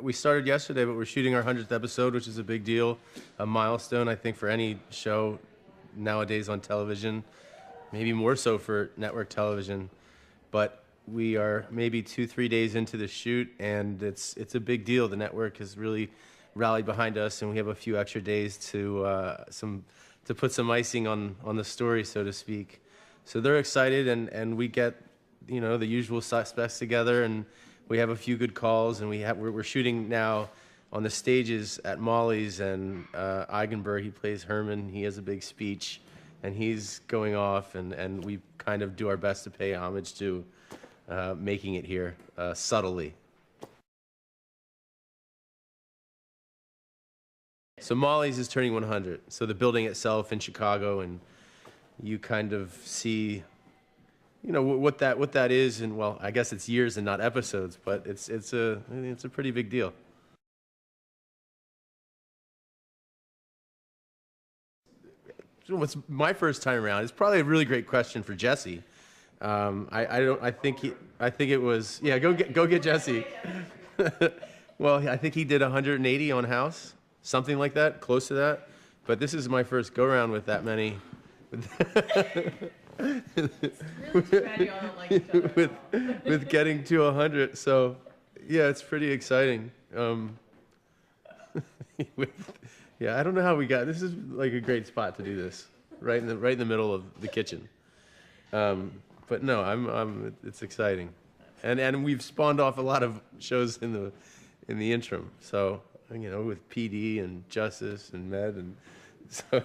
We started yesterday, but we're shooting our 100th episode, which is a big deal, a milestone, I think, for any show nowadays on television, maybe more so for network television. But we are maybe 2-3 days into the shoot, and it's a big deal. The network has really rallied behind us, and we have a few extra days to put some icing on the story, so to speak. So they're excited, and we get, you know, the usual suspects together, and we have a few good calls, and we're shooting now on the stages at Molly's, and Eigenberg, he plays Herrmann. He has a big speech, and he's going off, and we kind of do our best to pay homage to making it here subtly. So Molly's is turning 100. So the building itself in Chicago, and you kind of see, you know, what that is, and well, I guess it's years and not episodes, but it's a pretty big deal. What's my first time around? It's probably a really great question for Jesse. I think it was, yeah. Go get Jesse. Well, I think he did 180 on House, something like that, close to that. But this is my first go around with that many. with getting to 100, so yeah, it's pretty exciting. Yeah, I don't know how we got. This is like a great spot to do this, right in the middle of the kitchen. But no, it's exciting, and we've spawned off a lot of shows in the interim. So, you know, with PD and Justice and Med, and so.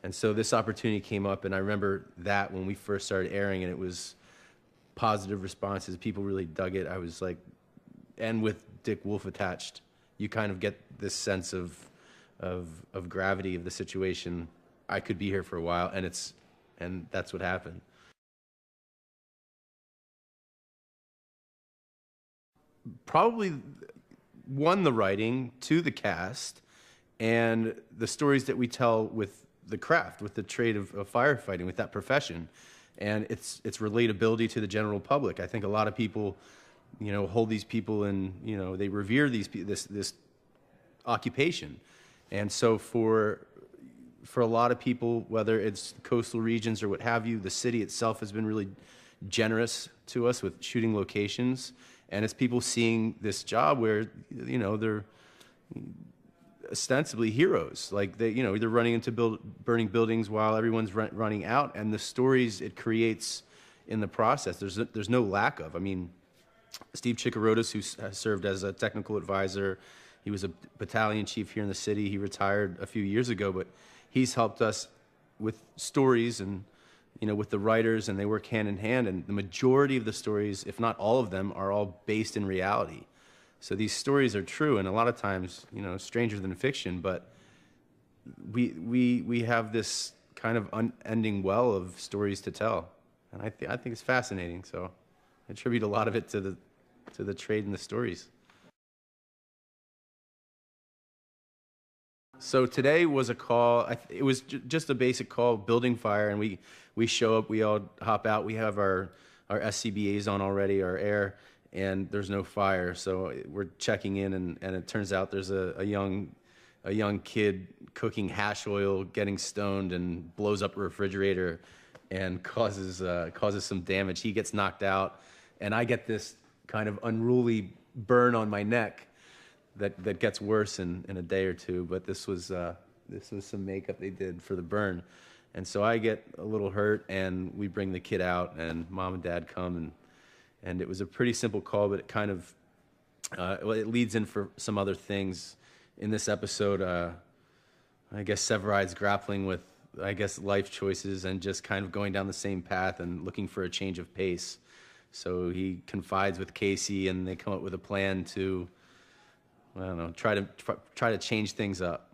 And so this opportunity came up, and I remember that when we first started airing, and it was positive responses. People really dug it. I was like, and with Dick Wolf attached, you kind of get this sense of gravity of the situation. I could be here for a while, and that's what happened. Probably one, the writing, two, the cast, and the stories that we tell with the craft, with the trade of firefighting, with that profession, and its relatability to the general public. I think a lot of people, you know, hold these people in, you know, they revere this occupation, and so for a lot of people, whether it's coastal regions or what have you, the city itself has been really generous to us with shooting locations, and it's people seeing this job where, you know, they're ostensibly heroes, like they, you know, they're running into burning buildings while everyone's running out, and the stories it creates in the process, there's no lack of. I mean, Steve Chicarotis, who has served as a technical advisor, he was a battalion chief here in the city. He retired a few years ago, but he's helped us with stories, and, you know, with the writers, and they work hand in hand, and the majority of the stories, if not all of them, are all based in reality. So these stories are true, and a lot of times, you know, stranger than fiction, but we have this kind of unending well of stories to tell, and I think it's fascinating. So I attribute a lot of it to the trade and the stories. So today was a call. It was just a basic call, building fire, and we show up. We all hop out. We have our SCBAs on already, our air, and there's no fire. So we're checking in, and it turns out there's a young kid cooking hash oil, getting stoned, and blows up a refrigerator, and causes some damage. He gets knocked out, and I get this kind of unruly burn on my neck that gets worse in a day or two. But this was some makeup they did for the burn, and so I get a little hurt, and we bring the kid out, and mom and dad come, and it was a pretty simple call, but it kind of well, it leads in for some other things in this episode. I guess Severide's grappling with, I guess, life choices, and just kind of going down the same path and looking for a change of pace. So he confides with Casey, and they come up with a plan to, I don't know, try to change things up.